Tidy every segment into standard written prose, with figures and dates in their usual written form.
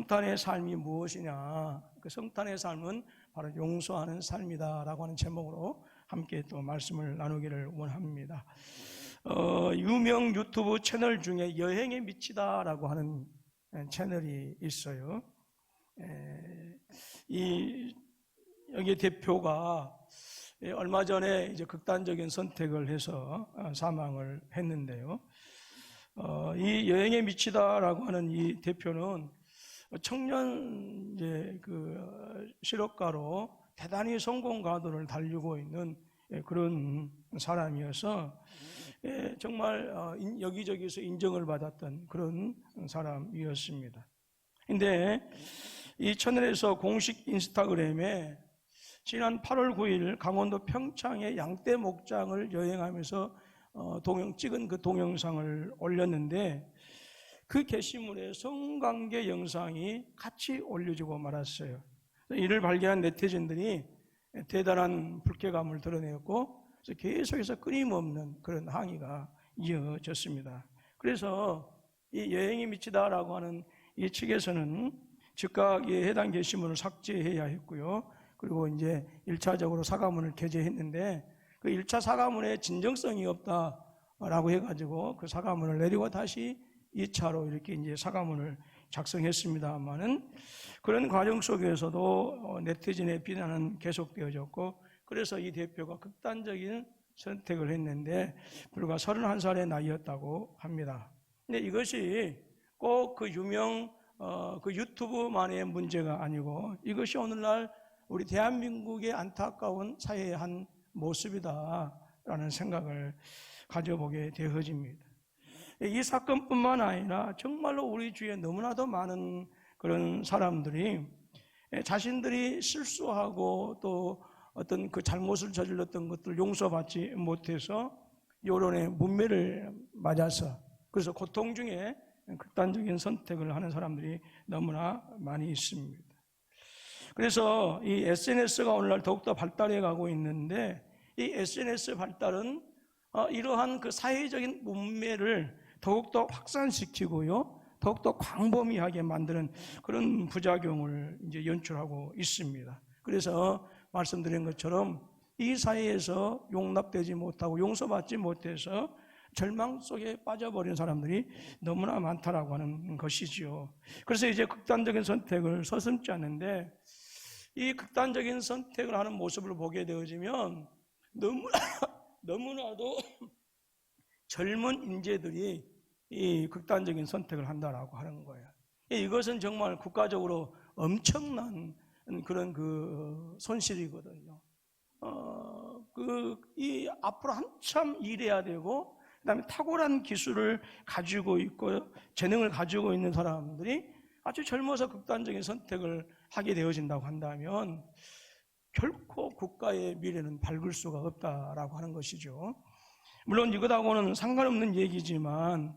성탄의 삶이 무엇이냐? 그 성탄의 삶은 바로 용서하는 삶이다라고 하는 제목으로 함께 또 말씀을 나누기를 원합니다. 유명 유튜브 채널 중에 여행에 미치다라고 하는 채널이 있어요. 여기 대표가 얼마 전에 이제 극단적인 선택을 해서 사망을 했는데요. 이 여행에 미치다라고 하는 이 대표는 청년 이제 실업가로 대단히 성공 가도를 달리고 있는 그런 사람이어서 정말 여기저기서 인정을 받았던 그런 사람이었습니다. 근데 이 채널에서 공식 인스타그램에 지난 8월 9일 강원도 평창의 양떼 목장을 여행하면서 찍은 그 동영상을 올렸는데 그 게시물에 성관계 영상이 같이 올려지고 말았어요. 이를 발견한 네티즌들이 대단한 불쾌감을 드러내었고 계속해서 끊임없는 그런 항의가 이어졌습니다. 그래서 이 여행이 미치다라고 하는 이 측에서는 즉각 해당 게시물을 삭제해야 했고요. 그리고 이제 1차적으로 사과문을 게재했는데 그 1차 사과문에 진정성이 없다라고 해가지고 그 사과문을 내리고 다시 2차로 이렇게 이제 사과문을 작성했습니다만은 그런 과정 속에서도 네티즌의 비난은 계속되어졌고 그래서 이 대표가 극단적인 선택을 했는데 불과 31살의 나이였다고 합니다. 근데 이것이 꼭 그 유명 그 유튜브만의 문제가 아니고 이것이 오늘날 우리 대한민국의 안타까운 사회의 한 모습이다라는 생각을 가져보게 되어집니다. 이 사건뿐만 아니라 정말로 우리 주위에 너무나도 많은 그런 사람들이 자신들이 실수하고 또 어떤 그 잘못을 저질렀던 것들을 용서받지 못해서 여론의 문매를 맞아서 그래서 고통 중에 극단적인 선택을 하는 사람들이 너무나 많이 있습니다. 그래서 이 SNS가 오늘날 더욱더 발달해 가고 있는데 이 SNS 발달은 이러한 그 사회적인 문매를 더욱더 확산시키고요, 더욱더 광범위하게 만드는 그런 부작용을 이제 연출하고 있습니다. 그래서 말씀드린 것처럼 이 사회에서 용납되지 못하고 용서받지 못해서 절망 속에 빠져버린 사람들이 너무나 많다라고 하는 것이지요. 그래서 이제 극단적인 선택을 서슴지 않는데 이 극단적인 선택을 하는 모습을 보게 되어지면 너무나도 젊은 인재들이 이 극단적인 선택을 한다라고 하는 거예요. 이것은 정말 국가적으로 엄청난 그런 그 손실이거든요. 이 앞으로 한참 일해야 되고, 그다음에 탁월한 기술을 가지고 있고 재능을 가지고 있는 사람들이 아주 젊어서 극단적인 선택을 하게 되어진다고 한다면 결코 국가의 미래는 밝을 수가 없다라고 하는 것이죠. 물론 이것하고는 상관없는 얘기지만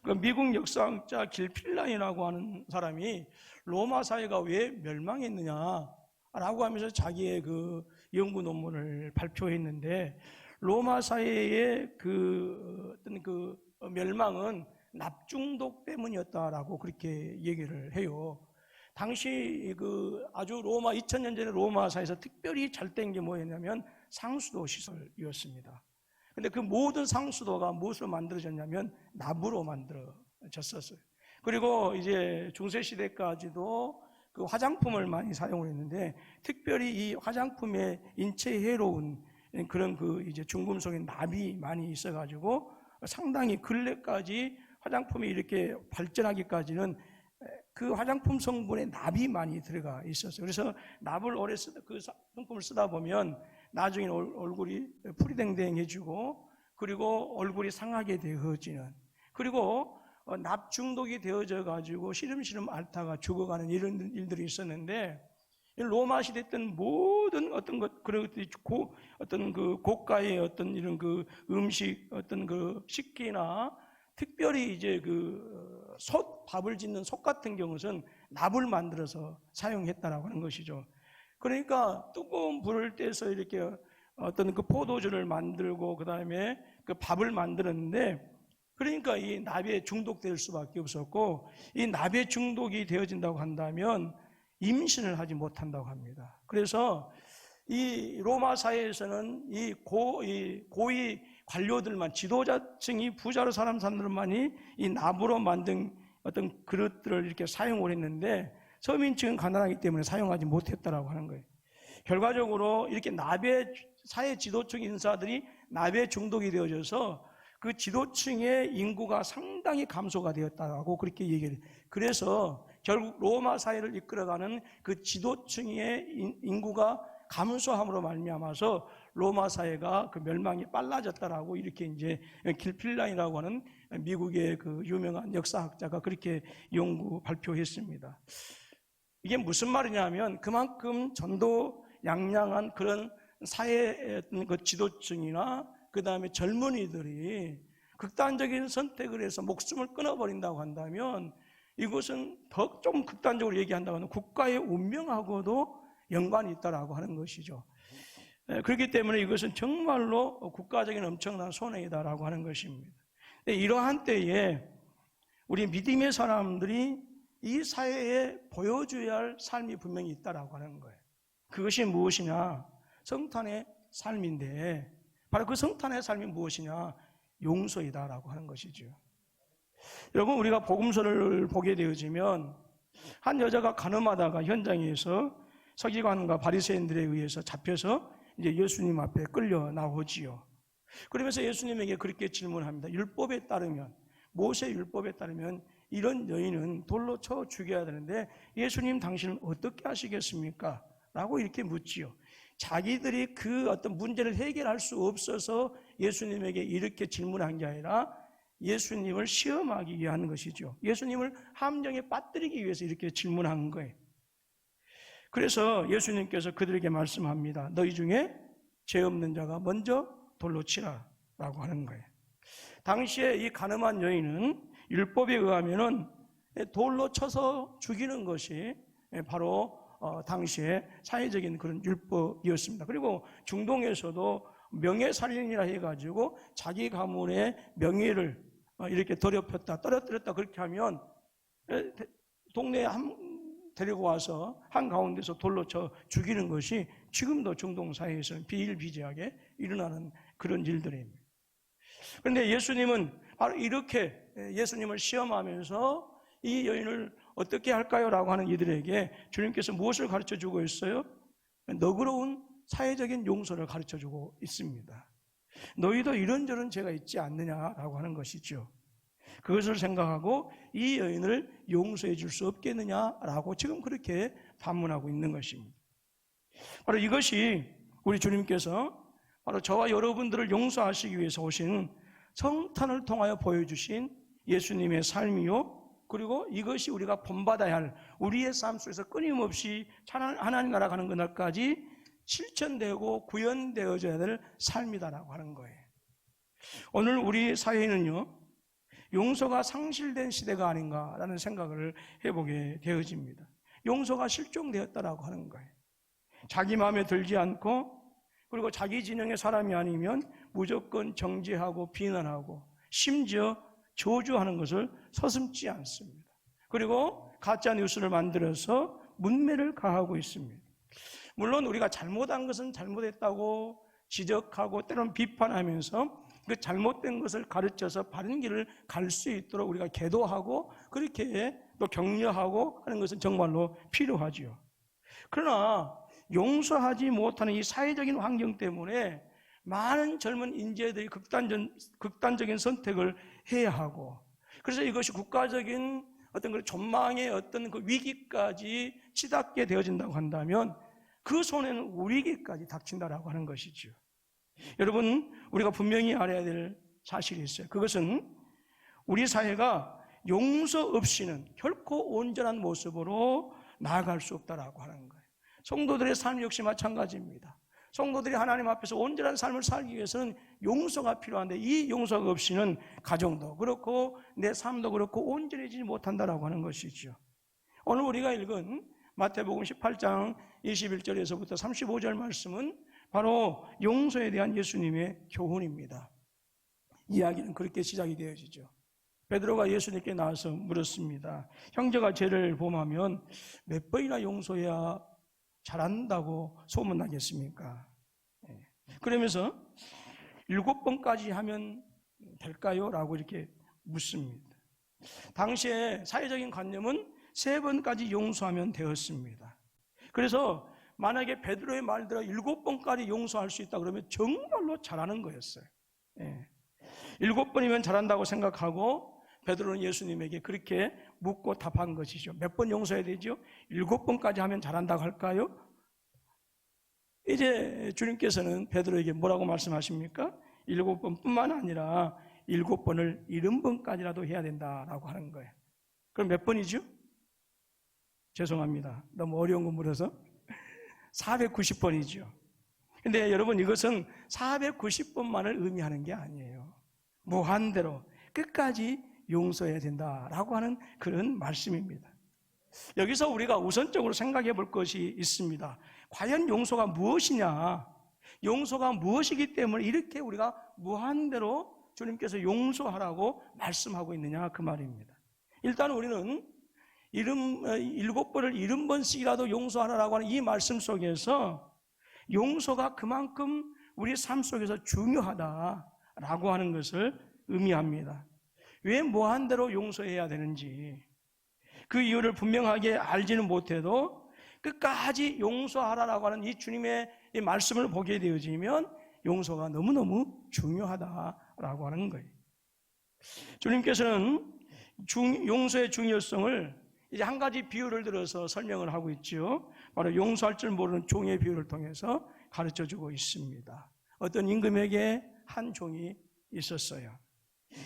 그 미국 역사학자 길필란이라고 하는 사람이 로마 사회가 왜 멸망했느냐라고 하면서 자기의 그 연구 논문을 발표했는데 로마 사회의 어떤 그 멸망은 납중독 때문이었다라고 그렇게 얘기를 해요. 당시 아주 2000년 전에 로마 사회에서 특별히 잘 된 게 뭐였냐면 상수도 시설이었습니다. 근데 그 모든 상수도가 무엇으로 만들어졌냐면 나무로 만들어졌었어요. 그리고 이제 중세시대까지도 그 화장품을 많이 사용을 했는데 특별히 이 화장품에 인체에 해로운 그런 이제 중금속인 납이 많이 있어가지고 상당히 근래까지 화장품이 이렇게 발전하기까지는 그 화장품 성분에 납이 많이 들어가 있었어요. 그래서 납을 오래 그 상품을 쓰다 보면 나중에 얼굴이 풀이댕댕해지고 그리고 얼굴이 상하게 되어지는 그리고 납 중독이 되어져 가지고 시름시름 앓다가 죽어가는 이런 일들이 있었는데 로마 시대 때는 모든 어떤 것 그런 것들이 어떤 그 고가의 어떤 이런 그 음식 어떤 그 식기나 특별히 이제 밥을 짓는 솥 같은 경우는 납을 만들어서 사용했다라고 하는 것이죠. 그러니까 뜨거운 불을 떼서 이렇게 어떤 그 포도주를 만들고 그 다음에 그 밥을 만들었는데 그러니까 이 나비에 중독될 수밖에 없었고, 이 나비에 중독이 되어진다고 한다면 임신을 하지 못한다고 합니다. 그래서 이 로마 사회에서는 이 고위 관료들만, 지도자층이 부자로 사는 사람들만이 이 나무로 만든 어떤 그릇들을 이렇게 사용을 했는데, 서민층은 가난하기 때문에 사용하지 못했다라고 하는 거예요. 결과적으로 이렇게 사회 지도층 인사들이 나비에 중독이 되어져서 그 지도층의 인구가 상당히 감소가 되었다고 그렇게 얘기를 해요. 그래서 결국 로마 사회를 이끌어가는 그 지도층의 인구가 감소함으로 말미암아서 로마 사회가 그 멸망이 빨라졌다라고 이렇게 이제 길필라이라고 하는 미국의 그 유명한 역사학자가 그렇게 연구 발표했습니다. 이게 무슨 말이냐면 그만큼 전도 양양한 그런 사회의 그 지도층이나 그 다음에 젊은이들이 극단적인 선택을 해서 목숨을 끊어버린다고 한다면 이것은 더 좀 극단적으로 얘기한다면 국가의 운명하고도 연관이 있다라고 하는 것이죠. 그렇기 때문에 이것은 정말로 국가적인 엄청난 손해이다라고 하는 것입니다. 이러한 때에 우리 믿음의 사람들이 이 사회에 보여줘야 할 삶이 분명히 있다라고 하는 거예요. 그것이 무엇이냐? 성탄의 삶인데 바로 그 성탄의 삶이 무엇이냐? 용서이다라고 하는 것이죠. 여러분, 우리가 복음서를 보게 되어지면 한 여자가 간음하다가 현장에서 서기관과 바리새인들에 의해서 잡혀서 이제 예수님 앞에 끌려 나오지요. 그러면서 예수님에게 그렇게 질문합니다. 율법에 따르면, 모세 율법에 따르면 이런 여인은 돌로 쳐 죽여야 되는데 예수님 당신은 어떻게 하시겠습니까? 라고 이렇게 묻지요. 자기들이 그 어떤 문제를 해결할 수 없어서 예수님에게 이렇게 질문한 게 아니라 예수님을 시험하기 위한 것이죠. 예수님을 함정에 빠뜨리기 위해서 이렇게 질문한 거예요. 그래서 예수님께서 그들에게 말씀합니다. 너희 중에 죄 없는 자가 먼저 돌로 치라 라고 하는 거예요. 당시에 이 간음한 여인은 율법에 의하면은 돌로 쳐서 죽이는 것이 바로 당시에 사회적인 그런 율법이었습니다. 그리고 중동에서도 명예살인이라 해가지고 자기 가문의 명예를 이렇게 더럽혔다, 떨어뜨렸다 그렇게 하면 동네에 데리고 와서 한가운데서 돌로 쳐 죽이는 것이 지금도 중동 사회에서는 비일비재하게 일어나는 그런 일들입니다. 그런데 예수님은 바로 이렇게 예수님을 시험하면서 이 여인을 어떻게 할까요? 라고 하는 이들에게 주님께서 무엇을 가르쳐 주고 있어요? 너그러운 사회적인 용서를 가르쳐 주고 있습니다. 너희도 이런저런 죄가 있지 않느냐라고 하는 것이죠. 그것을 생각하고 이 여인을 용서해 줄 수 없겠느냐라고 지금 그렇게 반문하고 있는 것입니다. 바로 이것이 우리 주님께서 바로 저와 여러분들을 용서하시기 위해서 오신 성탄을 통하여 보여주신 예수님의 삶이요, 그리고 이것이 우리가 본받아야 할 우리의 삶 속에서 끊임없이 하나님 나라 가는 그날까지 실천되고 구현되어져야 될 삶이다라고 하는 거예요. 오늘 우리 사회는요, 용서가 상실된 시대가 아닌가라는 생각을 해보게 되어집니다. 용서가 실종되었다라고 하는 거예요. 자기 마음에 들지 않고, 그리고 자기 진영의 사람이 아니면 무조건 정죄하고 비난하고 심지어 저주하는 것을 서슴지 않습니다. 그리고 가짜 뉴스를 만들어서 문매를 가하고 있습니다. 물론 우리가 잘못한 것은 잘못했다고 지적하고 때로는 비판하면서 그 잘못된 것을 가르쳐서 바른 길을 갈 수 있도록 우리가 계도하고 그렇게 또 격려하고 하는 것은 정말로 필요하지요. 그러나 용서하지 못하는 이 사회적인 환경 때문에 많은 젊은 인재들이 극단적인 선택을 해야 하고, 그래서 이것이 국가적인 어떤 그 전망의 어떤 그 위기까지 치닫게 되어진다고 한다면 그 손에는 우리에게까지 닥친다라고 하는 것이죠. 여러분, 우리가 분명히 알아야 될 사실이 있어요. 그것은 우리 사회가 용서 없이는 결코 온전한 모습으로 나아갈 수 없다라고 하는 거예요. 성도들의 삶 역시 마찬가지입니다. 성도들이 하나님 앞에서 온전한 삶을 살기 위해서는 용서가 필요한데 이 용서가 없이는 가정도 그렇고 내 삶도 그렇고 온전해지지 못한다라고 하는 것이죠. 오늘 우리가 읽은 마태복음 18장 21절에서부터 35절 말씀은 바로 용서에 대한 예수님의 교훈입니다. 이야기는 그렇게 시작이 되어지죠. 베드로가 예수님께 나와서 물었습니다. 형제가 죄를 범하면 몇 번이나 용서해야 잘한다고 소문나겠습니까? 그러면서 7번까지 하면 될까요? 라고 이렇게 묻습니다. 당시에 사회적인 관념은 3번까지 용서하면 되었습니다. 그래서 만약에 베드로의 말대로 7번까지 용서할 수 있다 그러면 정말로 잘하는 거였어요. 7번이면 잘한다고 생각하고 베드로는 예수님에게 그렇게 묻고 답한 것이죠. 몇 번 용서해야 되죠? 7번까지 하면 잘한다고 할까요? 이제 주님께서는 베드로에게 뭐라고 말씀하십니까? 7번뿐만 아니라 7번을 70번까지라도 해야 된다라고 하는 거예요. 그럼 몇 번이죠? 죄송합니다. 너무 어려운 거 물어서 490번이죠. 근데 여러분, 이것은 490번만을 의미하는 게 아니에요. 무한대로 끝까지 용서해야 된다라고 하는 그런 말씀입니다. 여기서 우리가 우선적으로 생각해 볼 것이 있습니다. 과연 용서가 무엇이냐? 용서가 무엇이기 때문에 이렇게 우리가 무한대로 주님께서 용서하라고 말씀하고 있느냐, 그 말입니다. 일단 우리는 7번을 70번씩이라도 용서하라고 하는 이 말씀 속에서 용서가 그만큼 우리 삶 속에서 중요하다라고 하는 것을 의미합니다. 왜 무한대로 용서해야 되는지 그 이유를 분명하게 알지는 못해도 끝까지 용서하라고 하는 이 주님의 이 말씀을 보게 되어지면 용서가 너무너무 중요하다라고 하는 거예요. 주님께서는 용서의 중요성을 이제 한 가지 비유를 들어서 설명을 하고 있죠. 바로 용서할 줄 모르는 종의 비유를 통해서 가르쳐주고 있습니다. 어떤 임금에게 한 종이 있었어요.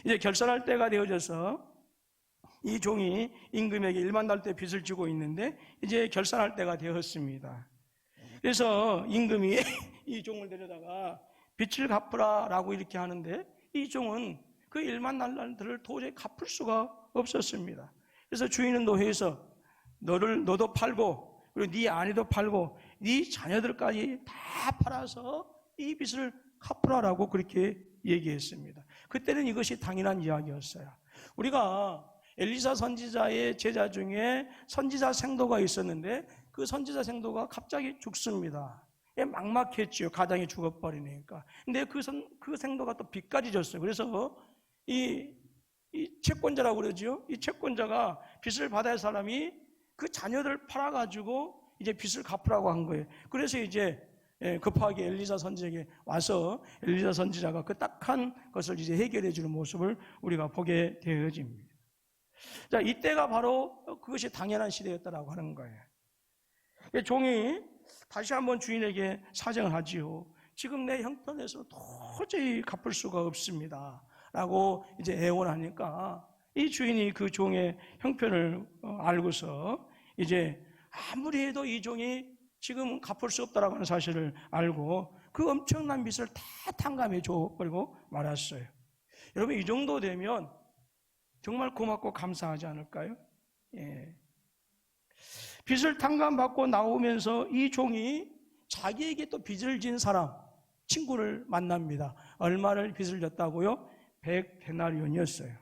이제 결산할 때가 되어져서 이 종이 임금에게 1만 달대 빚을 지고 있는데 이제 결산할 때가 되었습니다. 그래서 임금이 이 종을 데려다가 빚을 갚으라라고 이렇게 하는데 이 종은 그 1만 달러를 도저히 갚을 수가 없었습니다. 그래서 주인은 노회에서 너도 팔고 그리고 네 아내도 팔고 네 자녀들까지 다 팔아서 이 빚을 갚으라라고 그렇게 얘기했습니다. 그때는 이것이 당연한 이야기였어요. 우리가 엘리사 선지자의 제자 중에 선지자 생도가 있었는데 그 선지자 생도가 갑자기 죽습니다. 막막했지요. 가장이 죽어버리니까. 근데 그 생도가 또 빚까지 졌어요. 그래서 이 채권자라고 그러죠. 이 채권자가 빚을 받아야 할 사람이 그 자녀들을 팔아가지고 이제 빚을 갚으라고 한 거예요. 그래서 이제 급하게 엘리사 선지자에게 와서 엘리사 선지자가 그 딱한 것을 이제 해결해 주는 모습을 우리가 보게 되어집니다. 자, 이때가 바로 그것이 당연한 시대였다라고 하는 거예요. 종이 다시 한번 주인에게 사정을 하지요. 지금 내 형편에서 도저히 갚을 수가 없습니다. 라고 이제 애원하니까 이 주인이 그 종의 형편을 알고서 이제 아무리 해도 이 종이 지금 갚을 수 없다라고 하는 사실을 알고 그 엄청난 빚을 다 탕감해 줘버리고 말았어요. 여러분, 이 정도 되면 정말 고맙고 감사하지 않을까요? 예. 빚을 탕감받고 나오면서 이 종이 자기에게 또 빚을 진 사람, 친구를 만납니다. 얼마를 빚을 졌다고요? 100데나리온이었어요.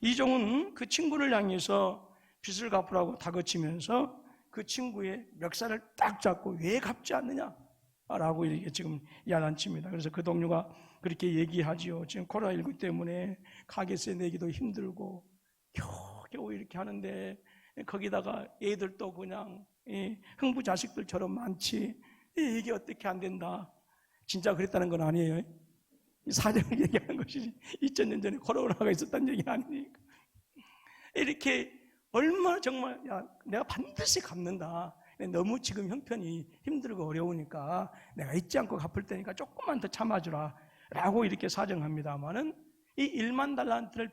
이 종은 그 친구를 향해서 빚을 갚으라고 다그치면서 그 친구의 멱살을 딱 잡고 왜 갚지 않느냐라고 이렇게 지금 야단칩니다. 그래서 그 동료가 그렇게 얘기하지요. 지금 코로나19 때문에 가게세 내기도 힘들고 겨우 이렇게 하는데 거기다가 애들도 그냥 흥부 자식들처럼 많지, 이게 어떻게 안 된다. 진짜 그랬다는 건 아니에요. 사정을 얘기하는 것이지 2000년 전에 코로나가 있었다는 얘기는 아니니까. 이렇게 얼마나 정말 내가 반드시 갚는다. 너무 지금 형편이 힘들고 어려우니까 내가 잊지 않고 갚을 테니까 조금만 더 참아주라 라고 이렇게 사정합니다마는 이 1만 달란트를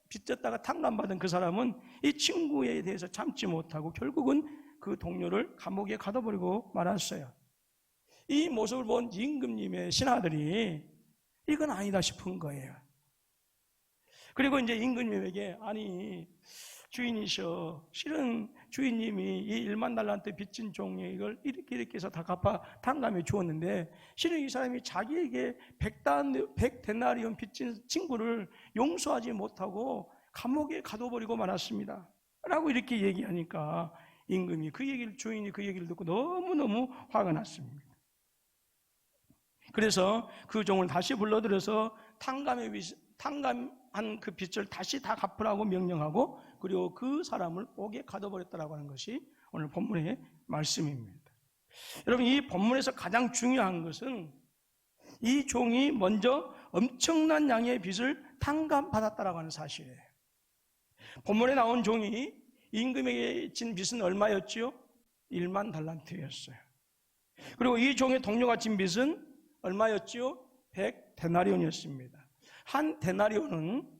빚졌다가 탕감받은 그 사람은 이 친구에 대해서 참지 못하고 결국은 그 동료를 감옥에 가둬버리고 말았어요. 이 모습을 본 임금님의 신하들이 이건 아니다 싶은 거예요. 그리고 이제 임금님에게 아니 주인이셔, 실은 주인님이 이 1만 달란트 빚진 종에 이걸 이렇게 해서 다 갚아 탕감해 주었는데, 실은 이 사람이 자기에게 100데나리온 빚진 친구를 용서하지 못하고 감옥에 가둬버리고 말았습니다 라고 이렇게 얘기하니까 임금이 주인이 그 얘기를 듣고 너무너무 화가 났습니다. 그래서 그 종을 다시 불러들여서 탕감한 그 빚을 다시 다 갚으라고 명령하고, 그리고 그 사람을 옥에 가둬버렸다라고 하는 것이 오늘 본문의 말씀입니다. 여러분, 이 본문에서 가장 중요한 것은 이 종이 먼저 엄청난 양의 빚을 탕감받았다라고 하는 사실이에요. 본문에 나온 종이 임금에게 진 빚은 얼마였지요? 1만 달란트였어요. 그리고 이 종의 동료가 진 빚은 얼마였지요? 100데나리온이었습니다. 한 데나리온은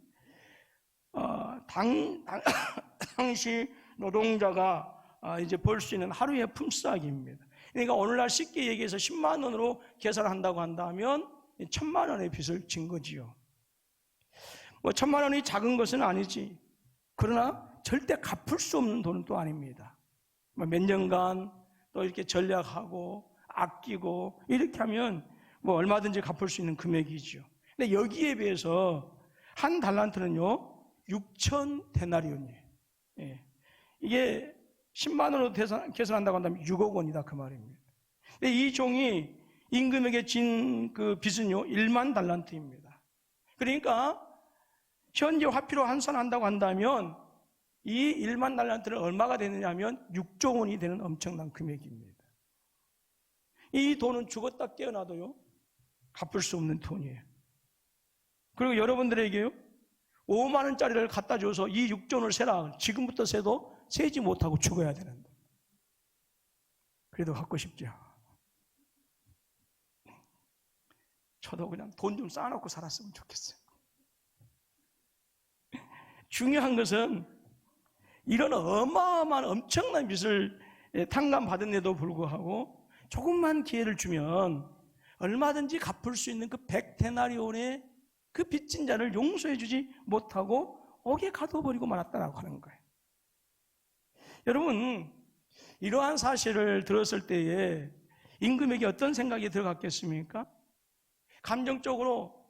당시 노동자가 이제 벌 수 있는 하루의 품삯입니다. 그러니까 오늘날 쉽게 얘기해서 10만 원으로 계산을 한다고 한다면 1000만 원의 빚을 진 거지요. 뭐 1000만 원이 작은 것은 아니지. 그러나 절대 갚을 수 없는 돈은 또 아닙니다. 몇 년간 또 이렇게 전략하고 아끼고 이렇게 하면 뭐 얼마든지 갚을 수 있는 금액이죠. 근데 여기에 비해서 한 달란트는요 6,000데나리온이에요. 예. 이게 10만 원으로 계산한다고 한다면 6억 원이다 그 말입니다. 근데 이 종이 임금에게 진 그 빚은요 1만 달란트입니다. 그러니까 현재 화폐로 환산한다고 한다면 이 1만 달란트는 얼마가 되느냐 하면 6조 원이 되는 엄청난 금액입니다. 이 돈은 죽었다 깨어나도요 갚을 수 없는 돈이에요. 그리고 여러분들에게요 5만 원짜리를 갖다 줘서 이 6조 원을 세라, 지금부터 세도 세지 못하고 죽어야 되는데 그래도 갖고 싶죠. 저도 그냥 돈 좀 쌓아놓고 살았으면 좋겠어요. 중요한 것은 이런 어마어마한 엄청난 빚을 탕감받은데도 불구하고 조금만 기회를 주면 얼마든지 갚을 수 있는 그 100데나리온의 그 빚진 자를 용서해 주지 못하고 옥에 가둬버리고 말았다라고 하는 거예요. 여러분, 이러한 사실을 들었을 때에 임금에게 어떤 생각이 들어갔겠습니까? 감정적으로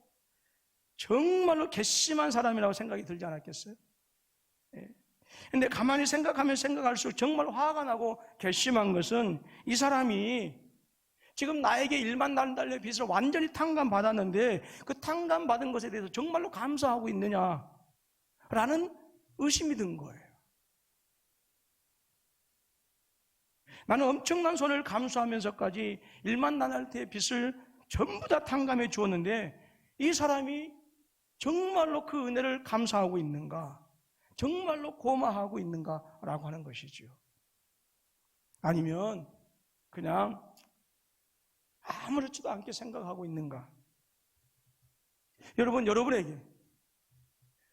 정말로 괘씸한 사람이라고 생각이 들지 않았겠어요? 그런데 가만히 생각하면 생각할수록 정말 화가 나고 괘씸한 것은 이 사람이 지금 나에게 1만 달러의 빚을 완전히 탕감받았는데 그 탕감받은 것에 대해서 정말로 감사하고 있느냐라는 의심이 든 거예요. 나는 엄청난 손해를 감수하면서까지 1만 달러의 빚을 전부 다 탕감해 주었는데 이 사람이 정말로 그 은혜를 감사하고 있는가? 정말로 고마워하고 있는가라고 하는 것이지요. 아니면 그냥 아무렇지도 않게 생각하고 있는가? 여러분, 여러분에게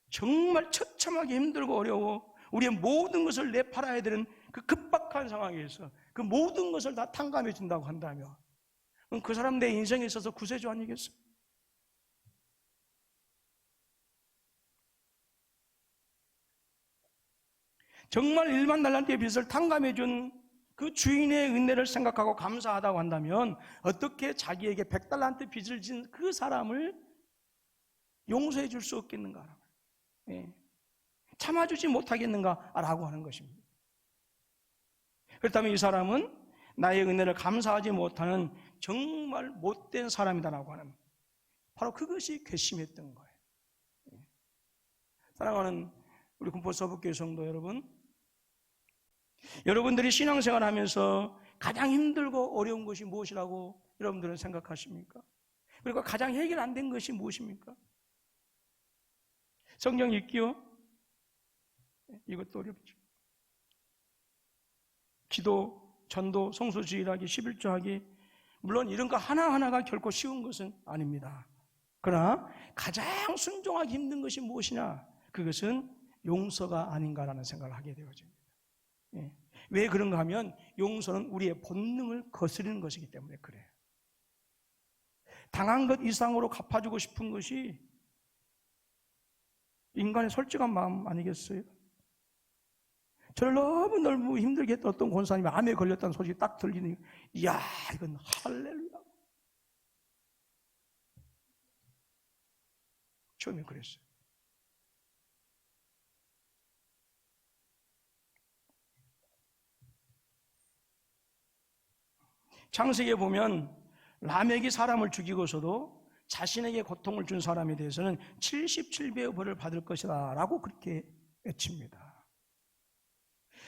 정말 처참하게 힘들고 어려워 우리의 모든 것을 내팔아야 되는 그 급박한 상황에서 그 모든 것을 다 탕감해 준다고 한다면 그 사람 내 인생에 있어서 구세주 아니겠어요? 정말 1만 달란트의 빚을 탕감해 준 그 주인의 은혜를 생각하고 감사하다고 한다면 어떻게 자기에게 100달란트 빚을 진 그 사람을 용서해 줄 수 없겠는가? 참아주지 못하겠는가라고 하는 것입니다. 그렇다면 이 사람은 나의 은혜를 감사하지 못하는 정말 못된 사람이다라고 하는 바로 그것이 괘씸했던 거예요. 사랑하는 우리 군포 서북교회 성도 여러분, 여러분들이 신앙생활 하면서 가장 힘들고 어려운 것이 무엇이라고 여러분들은 생각하십니까? 그리고 가장 해결 안 된 것이 무엇입니까? 성경 읽기요? 이것도 어렵죠. 기도, 전도, 성소주일하기, 11조 하기, 물론 이런 거 하나하나가 결코 쉬운 것은 아닙니다. 그러나 가장 순종하기 힘든 것이 무엇이냐? 그것은 용서가 아닌가라는 생각을 하게 되어집니다. 왜 그런가 하면 용서는 우리의 본능을 거스르는 것이기 때문에 그래요. 당한 것 이상으로 갚아주고 싶은 것이 인간의 솔직한 마음 아니겠어요? 저를 너무 힘들게 했던 어떤 권사님이 암에 걸렸다는 소식이 딱 들리니, 이야, 이건 할렐루야. 처음에 그랬어요. 창세기에 보면 라멕이 사람을 죽이고서도 자신에게 고통을 준 사람에 대해서는 77배의 벌을 받을 것이다 라고 그렇게 외칩니다.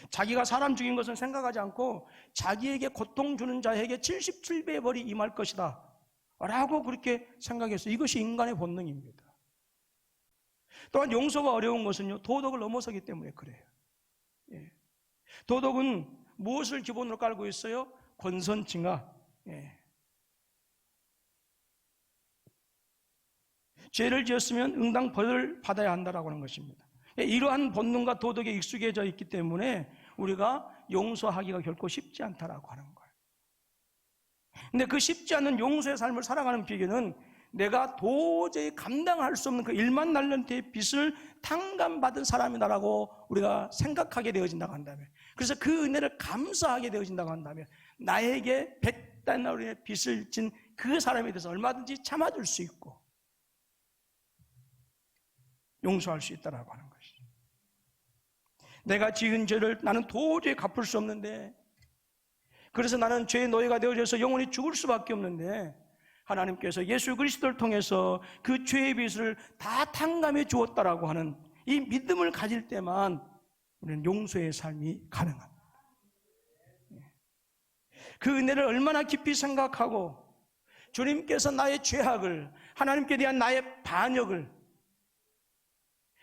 자기가 사람 죽인 것은 생각하지 않고 자기에게 고통 주는 자에게 77배의 벌이 임할 것이다 라고 그렇게 생각했어요. 이것이 인간의 본능입니다. 또한 용서가 어려운 것은요, 도덕을 넘어서기 때문에 그래요. 예. 도덕은 무엇을 기본으로 깔고 있어요? 권선징악. 예. 죄를 지었으면 응당 벌을 받아야 한다라고 하는 것입니다. 예. 이러한 본능과 도덕에 익숙해져 있기 때문에 우리가 용서하기가 결코 쉽지 않다라고 하는 거예요. 근데 그 쉽지 않은 용서의 삶을 살아가는 비결은 내가 도저히 감당할 수 없는 그 1만 달란트의 빚을 탕감받은 사람이다라고 우리가 생각하게 되어진다고 한다면, 그래서 그 은혜를 감사하게 되어진다고 한다면, 나에게 100달러의 빚을 진 그 사람에 대해서 얼마든지 참아줄 수 있고 용서할 수 있다라고 하는 것이죠. 내가 지은 죄를 나는 도저히 갚을 수 없는데, 그래서 나는 죄의 노예가 되어져서 영원히 죽을 수밖에 없는데, 하나님께서 예수 그리스도를 통해서 그 죄의 빚을 다 탕감해 주었다라고 하는 이 믿음을 가질 때만 우리는 용서의 삶이 가능합니다. 그 은혜를 얼마나 깊이 생각하고 주님께서 나의 죄악을, 하나님께 대한 나의 반역을,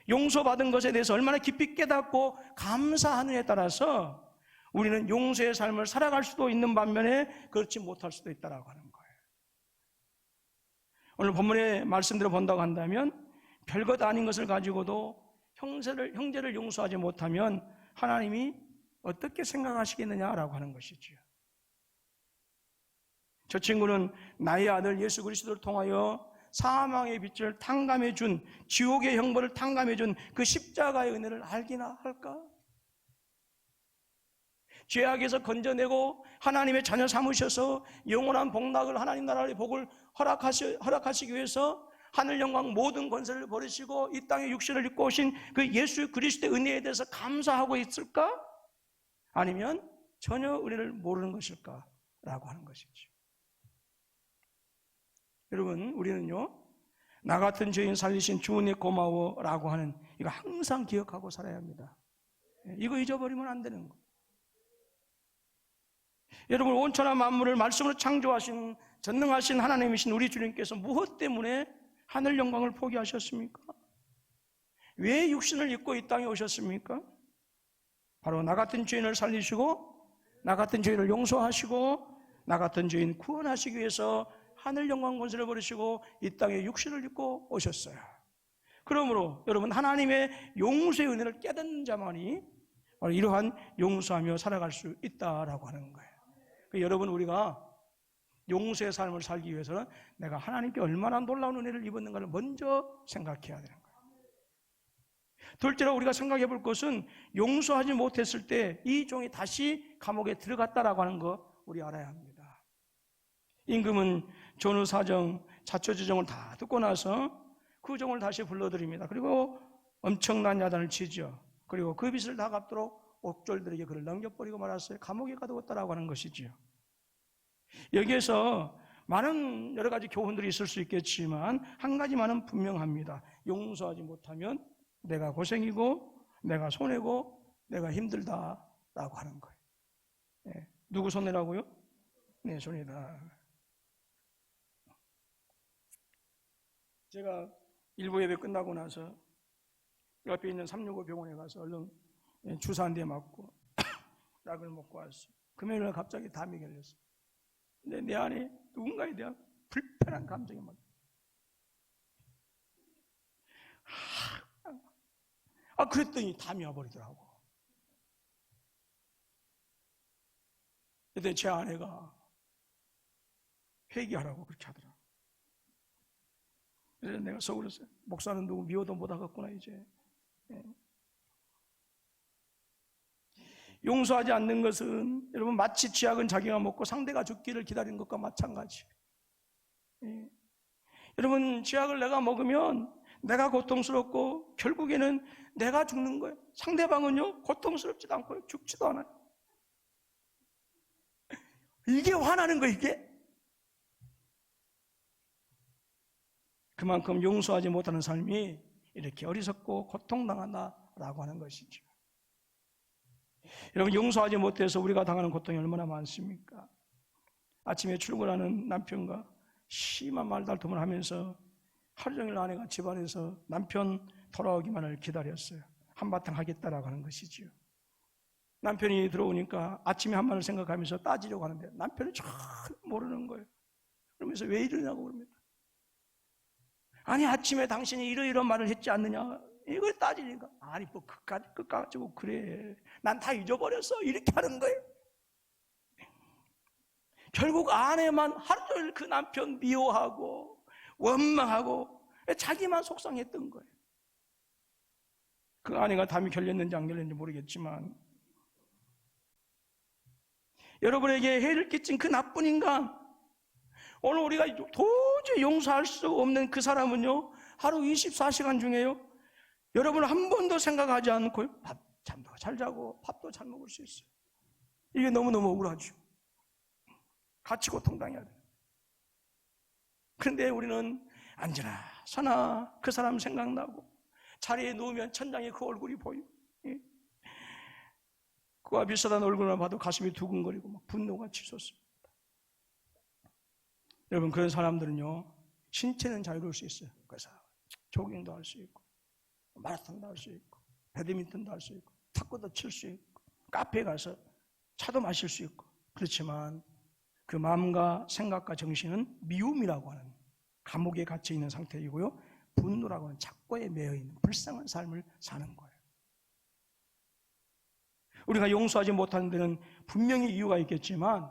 용서받은 것에 대해서 얼마나 깊이 깨닫고 감사하느냐에 따라서 우리는 용서의 삶을 살아갈 수도 있는 반면에 그렇지 못할 수도 있다라고 하는 거예요. 오늘 본문의 말씀대로 본다고 한다면 별것 아닌 것을 가지고도 형제를 용서하지 못하면 하나님이 어떻게 생각하시겠느냐라고 하는 것이지요. 저 친구는 나의 아들 예수 그리스도를 통하여 사망의 빛을 탕감해 준, 지옥의 형벌을 탕감해 준 그 십자가의 은혜를 알기나 할까? 죄악에서 건져내고 하나님의 자녀 삼으셔서 영원한 복락을, 하나님 나라의 복을 허락하시기 위해서 하늘 영광 모든 권세를 버리시고 이 땅에 육신을 입고 오신 그 예수 그리스도의 은혜에 대해서 감사하고 있을까? 아니면 전혀 은혜를 모르는 것일까? 라고 하는 것이죠. 여러분, 우리는요, 나 같은 죄인 살리신 주 은혜 고마워 라고 하는 이거 항상 기억하고 살아야 합니다. 이거 잊어버리면 안 되는 거예요. 여러분, 온천한 만물을 말씀으로 창조하신 전능하신 하나님이신 우리 주님께서 무엇 때문에 하늘 영광을 포기하셨습니까? 왜 육신을 입고 이 땅에 오셨습니까? 바로 나 같은 죄인을 살리시고 나 같은 죄인을 용서하시고 나 같은 죄인 구원하시기 위해서 하늘 영광 권세를 버리시고 이 땅에 육신을 입고 오셨어요. 그러므로 여러분, 하나님의 용서의 은혜를 깨닫는 자만이 바로 이러한 용서하며 살아갈 수 있다라고 하는 거예요. 여러분, 우리가 용서의 삶을 살기 위해서는 내가 하나님께 얼마나 놀라운 은혜를 입었는가를 먼저 생각해야 되는 거예요. 둘째로 우리가 생각해 볼 것은 용서하지 못했을 때 이 종이 다시 감옥에 들어갔다라고 하는 거 우리 알아야 합니다. 임금은 전후 사정, 자초지정을 다 듣고 나서 그 종을 다시 불러들입니다. 그리고 엄청난 야단을 치죠. 그리고 그 빚을 다 갚도록 옥졸들에게 그를 넘겨버리고 말았어요. 감옥에 가두었다라고 하는 것이지요. 여기에서 많은 여러 가지 교훈들이 있을 수 있겠지만 한 가지만은 분명합니다. 용서하지 못하면 내가 고생이고 내가 손해고 내가 힘들다라고 하는 거예요. 네. 누구 손해라고요? 네, 손해다. 제가 일부 예배 끝나고 나서 옆에 있는 365 병원에 가서 얼른 주사 한 대 맞고 약을 먹고 왔어요. 금요일날 갑자기 담이 걸렸어요. 근데 내 안에 누군가에 대한 불편한 감정이 막 그랬더니 담이 와버리더라고. 그때 제 아내가 회개하라고 그렇게 하더라고. 그래서 내가 속으로 목사는 누구 미워도 못하겠구나 이제. 용서하지 않는 것은 여러분 마치 쥐약은 자기가 먹고 상대가 죽기를 기다리는 것과 마찬가지예요. 예. 여러분 쥐약을 내가 먹으면 내가 고통스럽고 결국에는 내가 죽는 거예요. 상대방은요 고통스럽지도 않고 죽지도 않아요. 이게 화나는 거예요. 이게 그만큼 용서하지 못하는 삶이 이렇게 어리석고 고통당한다라고 하는 것이죠. 여러분 용서하지 못해서 우리가 당하는 고통이 얼마나 많습니까? 아침에 출근하는 남편과 심한 말다툼을 하면서 하루 종일 아내가 집안에서 남편 돌아오기만을 기다렸어요. 한바탕 하겠다라고 하는 것이죠. 남편이 들어오니까 아침에 한 말을 생각하면서 따지려고 하는데 남편은 전혀 모르는 거예요. 그러면서 왜 이러냐고 그럽니다. 아니 아침에 당신이 이러이러한 말을 했지 않느냐 이걸 따지니까 아니 뭐 끝까지 가지고 그래 난 다 잊어버렸어 이렇게 하는 거예요. 결국 아내만 하루 종일 그 남편 미워하고 원망하고 자기만 속상했던 거예요. 그 아내가 담이 결렸는지 안 결렸는지 모르겠지만 여러분에게 해를 끼친 그 나쁜 인간, 오늘 우리가 도저히 용서할 수 없는 그 사람은요 하루 24시간 중에요 여러분 한 번도 생각하지 않고 잠도 잘 자고 밥도 잘 먹을 수 있어요. 이게 너무너무 억울하죠. 같이 고통당해야 돼요. 그런데 우리는 앉으나 서나 그 사람 생각나고 자리에 누우면 천장에 그 얼굴이 보이고 그와 비슷한 얼굴만 봐도 가슴이 두근거리고 막 분노가 치솟습니다. 여러분 그런 사람들은요 신체는 자유로울 수 있어요. 그래서 조깅도 할 수 있고 마라톤도 할 수 있고 배드민턴도 할 수 있고 탁구도 칠 수 있고 카페에 가서 차도 마실 수 있고 그렇지만 그 마음과 생각과 정신은 미움이라고 하는 감옥에 갇혀 있는 상태이고요 분노라고 하는 착고에 매여 있는 불쌍한 삶을 사는 거예요. 우리가 용서하지 못하는 데는 분명히 이유가 있겠지만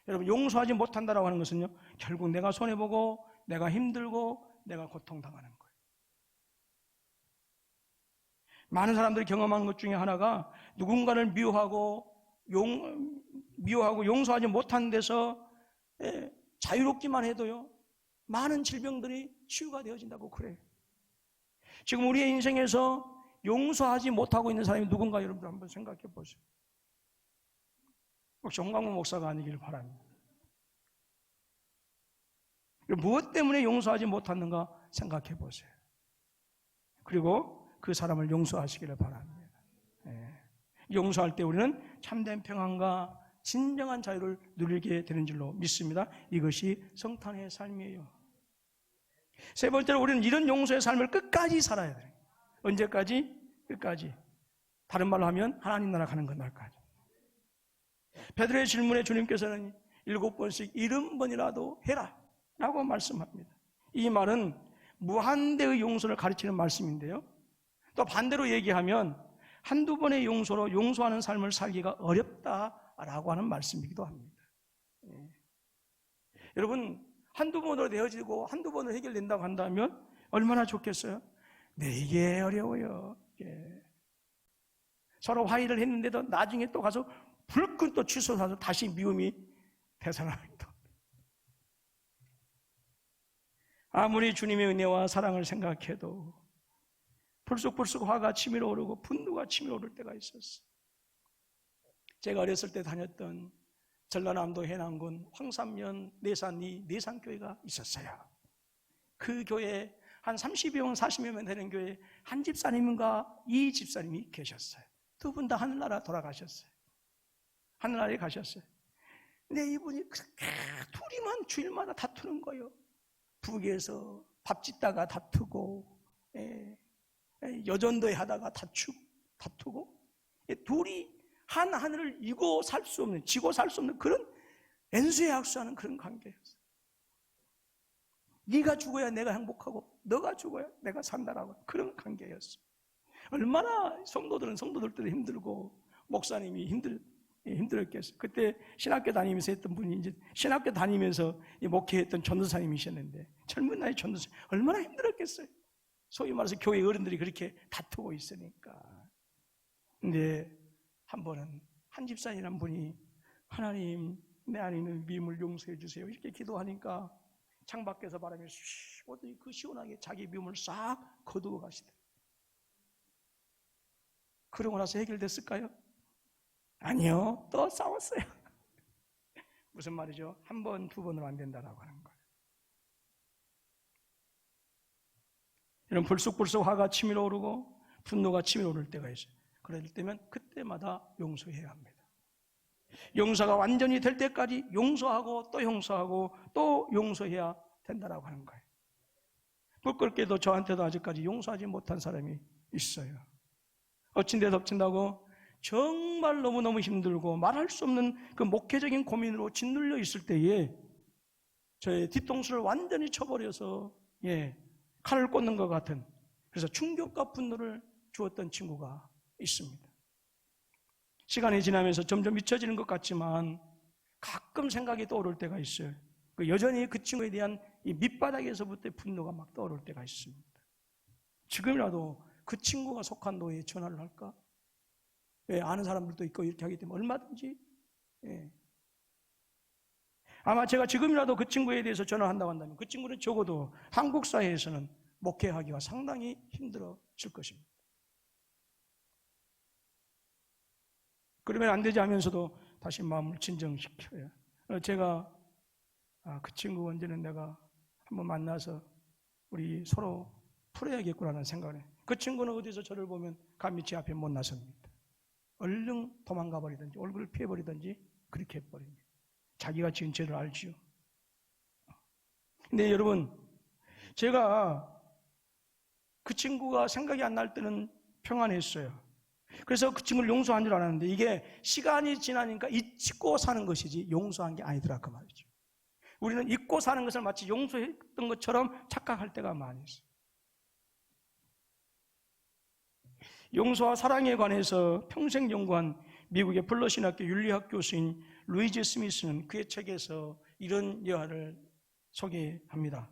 여러분 용서하지 못한다라고 하는 것은요 결국 내가 손해보고 내가 힘들고 내가 고통당하는 거예요. 많은 사람들이 경험한 것 중에 하나가 누군가를 미워하고 용서하지 못하는 데서 자유롭기만 해도요 많은 질병들이 치유가 되어진다고 그래요. 지금 우리의 인생에서 용서하지 못하고 있는 사람이 누군가 여러분들 한번 생각해 보세요. 혹시 홍강무 목사가 아니기를 바랍니다. 무엇 때문에 용서하지 못하는가 생각해 보세요. 그리고 그 사람을 용서하시기를 바랍니다. 용서할 때 우리는 참된 평안과 진정한 자유를 누리게 되는 줄로 믿습니다. 이것이 성탄의 삶이에요. 세 번째로 우리는 이런 용서의 삶을 끝까지 살아야 돼요. 언제까지? 끝까지. 다른 말로 하면 하나님 나라 가는 그날까지. 베드로의 질문에 주님께서는 7번씩 70번이라도 해라 라고 말씀합니다. 이 말은 무한대의 용서를 가르치는 말씀인데요 또 반대로 얘기하면 한두 번의 용서로 용서하는 삶을 살기가 어렵다라고 하는 말씀이기도 합니다. 여러분 한두 번으로 되어지고 한두 번으로 해결된다고 한다면 얼마나 좋겠어요? 네, 이게 어려워요. 서로 화해를 했는데도 나중에 또 가서 불끈 또 취소해서 다시 미움이 되살아나기도 합니다. 아무리 주님의 은혜와 사랑을 생각해도 불쑥불쑥 화가 치밀어 오르고 분노가 치밀어 오를 때가 있었어요. 제가 어렸을 때 다녔던 전라남도 해남군 황산면 내산리 내산교회가 있었어요. 그 교회에 한 30여 명, 40여 명 되는 교회에 한 집사님과 이 집사님이 계셨어요. 두 분 다 하늘나라 돌아가셨어요. 하늘나라에 가셨어요. 근데 이분이 둘이만 주일마다 다투는 거예요. 부엌에서 밥 짓다가 다투고 여전도에 하다가 다투고 둘이 한 하늘을 이고 살 수 없는, 지고 살 수 없는 그런 엔수에 악수하는 그런 관계였어요. 네가 죽어야 내가 행복하고 너가 죽어야 내가 산다라고 그런 관계였어요. 얼마나 성도들도 힘들고 목사님이 힘들었겠어요. 그때 신학교 다니면서 했던 분이 이제 신학교 다니면서 목회했던 전도사님이셨는데 젊은 나이 전도사님 얼마나 힘들었겠어요. 소위 말해서 교회 어른들이 그렇게 다투고 있으니까. 근데 한 번은 한 집사님이란 분이 하나님 내 안에 있는 미움을 용서해 주세요 이렇게 기도하니까 창밖에서 바람이 쉬 오더니 그 시원하게 자기 미움을 싹 거두어 가시더라고요. 그러고 나서 해결됐을까요? 아니요. 또 싸웠어요. 무슨 말이죠? 한 번, 두 번으로 안 된다라고 하는 거예요. 이런 불쑥불쑥 화가 치밀어 오르고 분노가 치밀어 오를 때가 있어요. 그럴 때면 그때마다 용서해야 합니다. 용서가 완전히 될 때까지 용서하고 또 용서하고 또 용서해야 된다라고 하는 거예요. 부끄럽게도 저한테도 아직까지 용서하지 못한 사람이 있어요. 엎친 데 덮친다고 정말 너무너무 힘들고 말할 수 없는 그 목회적인 고민으로 짓눌려 있을 때에 저의 뒤통수를 완전히 쳐버려서 칼을 꽂는 것 같은 그래서 충격과 분노를 주었던 친구가 있습니다. 시간이 지나면서 점점 잊혀지는 것 같지만 가끔 생각이 떠오를 때가 있어요. 여전히 그 친구에 대한 이 밑바닥에서부터의 분노가 막 떠오를 때가 있습니다. 지금이라도 그 친구가 속한 노예에 전화를 할까? 아는 사람들도 있고 이렇게 하기 때문에 얼마든지 아마 제가 지금이라도 그 친구에 대해서 전화한다고 한다면 그 친구는 적어도 한국 사회에서는 목회하기가 상당히 힘들어질 것입니다. 그러면 안 되지 하면서도 다시 마음을 진정시켜요. 제가 그 친구 언제는 내가 한번 만나서 우리 서로 풀어야겠구나라는 생각을 해요. 그 친구는 어디서 저를 보면 감히 제 앞에 못 나섭니다. 얼른 도망가 버리든지 얼굴을 피해버리든지 그렇게 해버립니다. 자기가 지은 죄를 알지요. 근데 여러분, 제가 그 친구가 생각이 안 날 때는 평안했어요. 그래서 그 친구를 용서한 줄 알았는데 이게 시간이 지나니까 잊고 사는 것이지 용서한 게 아니더라 그 말이죠. 우리는 잊고 사는 것을 마치 용서했던 것처럼 착각할 때가 많이 있어요. 용서와 사랑에 관해서 평생 연구한 미국의 블러신학교 윤리학 교수인 루이즈 스미스는 그의 책에서 이런 여하를 소개합니다.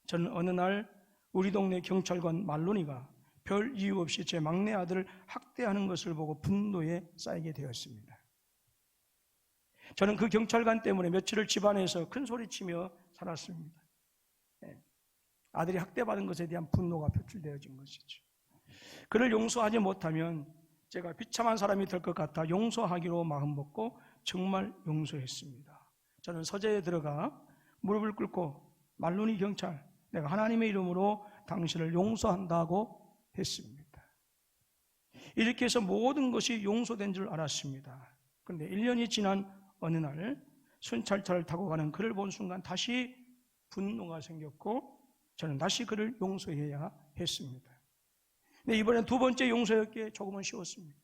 저는 어느 날 우리 동네 경찰관 말로니가 별 이유 없이 제 막내 아들을 학대하는 것을 보고 분노에 쌓이게 되었습니다. 저는 그 경찰관 때문에 며칠을 집안에서 큰 소리치며 살았습니다. 아들이 학대받은 것에 대한 분노가 표출되어진 것이죠. 그를 용서하지 못하면 제가 비참한 사람이 될 것 같아 용서하기로 마음먹고 정말 용서했습니다. 저는 서재에 들어가 무릎을 꿇고 말로니 경찰, 내가 하나님의 이름으로 당신을 용서한다고 했습니다. 이렇게 해서 모든 것이 용서된 줄 알았습니다. 그런데 1년이 지난 어느 날 순찰차를 타고 가는 그를 본 순간 다시 분노가 생겼고 저는 다시 그를 용서해야 했습니다. 근데 이번엔 두 번째 용서였기에 조금은 쉬웠습니다.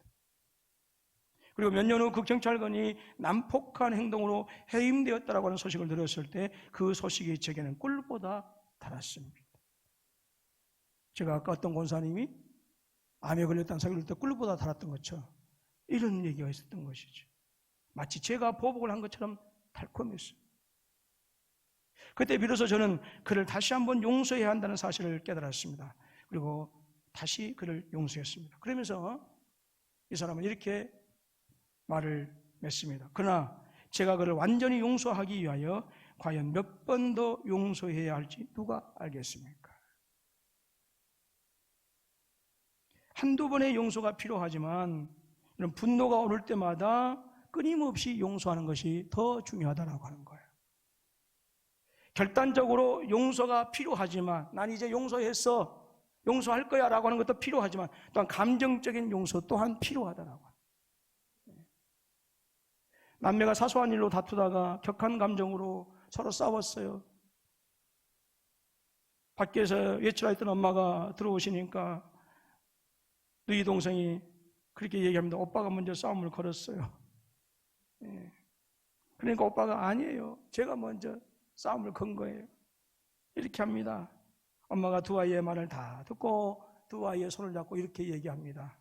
그리고 몇 년 후 그 경찰관이 난폭한 행동으로 해임되었다라고 하는 소식을 들었을 때 그 소식이 제게는 꿀보다 달았습니다. 제가 아까 어떤 권사님이 암에 걸렸다는 사실을 들을 때 꿀보다 달았던 것처럼 이런 얘기가 있었던 것이죠. 마치 제가 보복을 한 것처럼 달콤했어요. 그때 비로소 저는 그를 다시 한번 용서해야 한다는 사실을 깨달았습니다. 그리고 다시 그를 용서했습니다. 그러면서 이 사람은 이렇게 말을 맺습니다. 그러나 제가 그를 완전히 용서하기 위하여 과연 몇 번 더 용서해야 할지 누가 알겠습니까? 한두 번의 용서가 필요하지만 이런 분노가 오를 때마다 끊임없이 용서하는 것이 더 중요하다고 하는 거예요. 결단적으로 용서가 필요하지만 난 이제 용서했어, 용서할 거야 라고 하는 것도 필요하지만 또한 감정적인 용서 또한 필요하다라고 합니다. 남매가 사소한 일로 다투다가 격한 감정으로 서로 싸웠어요. 밖에서 외출했던 엄마가 들어오시니까 너희 동생이 그렇게 얘기합니다. 오빠가 먼저 싸움을 걸었어요. 그러니까 오빠가 아니에요, 제가 먼저 싸움을 건 거예요, 이렇게 합니다. 엄마가 두 아이의 말을 다 듣고 두 아이의 손을 잡고 이렇게 얘기합니다.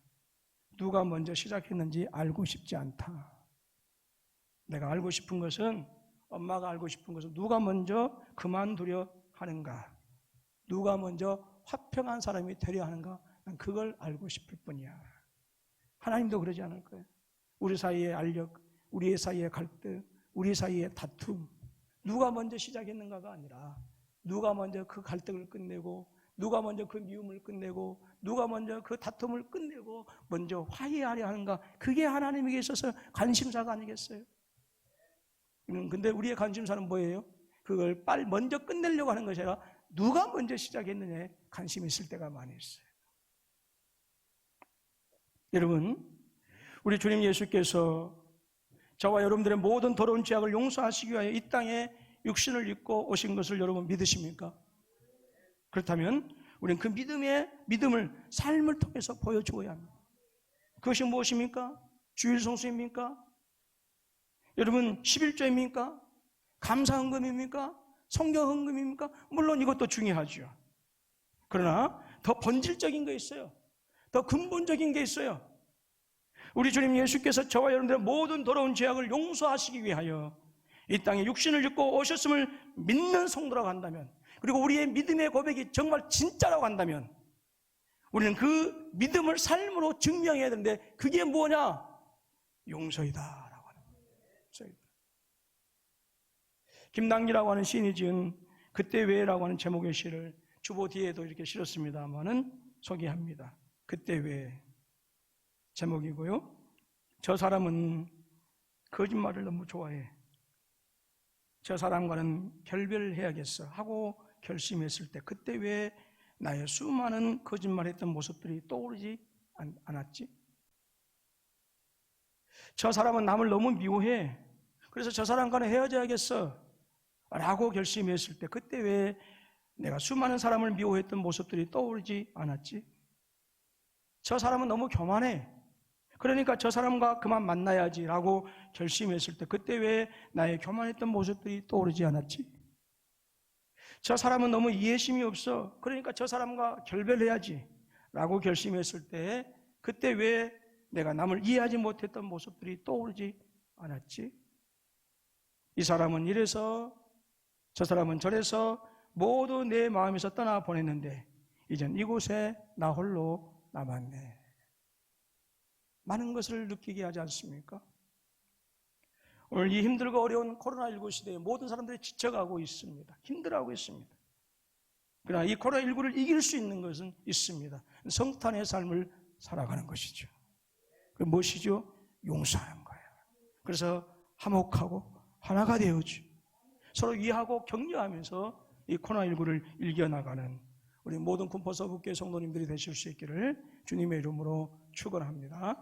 누가 먼저 시작했는지 알고 싶지 않다. 내가 알고 싶은 것은, 엄마가 알고 싶은 것은 누가 먼저 그만두려 하는가, 누가 먼저 화평한 사람이 되려 하는가, 난 그걸 알고 싶을 뿐이야. 하나님도 그러지 않을 거예요. 우리 사이의 알력, 우리 사이의 갈등, 우리 사이의 다툼, 누가 먼저 시작했는가가 아니라 누가 먼저 그 갈등을 끝내고, 누가 먼저 그 미움을 끝내고, 누가 먼저 그 다툼을 끝내고 먼저 화해하려 하는가, 그게 하나님에게 있어서 관심사가 아니겠어요? 근데 우리의 관심사는 뭐예요? 그걸 빨리 먼저 끝내려고 하는 것이 아니라 누가 먼저 시작했느냐에 관심이 있을 때가 많이 있어요. 여러분, 우리 주님 예수께서 저와 여러분들의 모든 더러운 죄악을 용서하시기 위하여 이 땅에 육신을 입고 오신 것을 여러분 믿으십니까? 그렇다면 우리는 그 믿음을 삶을 통해서 보여주어야 합니다. 그것이 무엇입니까? 주일 성수입니까? 여러분 11조입니까? 감사헌금입니까? 성경헌금입니까? 물론 이것도 중요하죠. 그러나 더 본질적인 게 있어요. 더 근본적인 게 있어요. 우리 주님 예수께서 저와 여러분들의 모든 더러운 죄악을 용서하시기 위하여 이 땅에 육신을 입고 오셨음을 믿는 성도라고 한다면, 그리고 우리의 믿음의 고백이 정말 진짜라고 한다면 우리는 그 믿음을 삶으로 증명해야 되는데, 그게 뭐냐? 용서이다라고 하는 거예요. 김남기라고 하는 시인이 지은 그때 왜라고 하는 제목의 시를 주보 뒤에도 이렇게 실었습니다만은 소개합니다. 그때 왜 제목이고요. 저 사람은 거짓말을 너무 좋아해. 저 사람과는 결별을 해야겠어 하고 결심했을 때, 그때 왜 나의 수많은 거짓말했던 모습들이 떠오르지 않았지? 저 사람은 남을 너무 미워해. 그래서 저 사람과는 헤어져야겠어 라고 결심했을 때, 그때 왜 내가 수많은 사람을 미워했던 모습들이 떠오르지 않았지? 저 사람은 너무 교만해. 그러니까 저 사람과 그만 만나야지 라고 결심했을 때, 그때 왜 나의 교만했던 모습들이 떠오르지 않았지? 저 사람은 너무 이해심이 없어. 그러니까 저 사람과 결별해야지 라고 결심했을 때, 그때 왜 내가 남을 이해하지 못했던 모습들이 떠오르지 않았지? 이 사람은 이래서 저 사람은 저래서 모두 내 마음에서 떠나보냈는데 이젠 이곳에 나 홀로 남았네. 많은 것을 느끼게 하지 않습니까? 오늘 이 힘들고 어려운 코로나19 시대에 모든 사람들이 지쳐가고 있습니다. 힘들어하고 있습니다. 그러나 이 코로나19를 이길 수 있는 것은 있습니다. 성탄의 삶을 살아가는 것이죠. 그 무엇이죠? 용서하는 거예요. 그래서 화목하고 하나가 되어주, 서로 이해하고 격려하면서 이 코로나19를 이겨나가는 우리 모든 군포서북교회 성도님들이 되실 수 있기를 주님의 이름으로 축원합니다.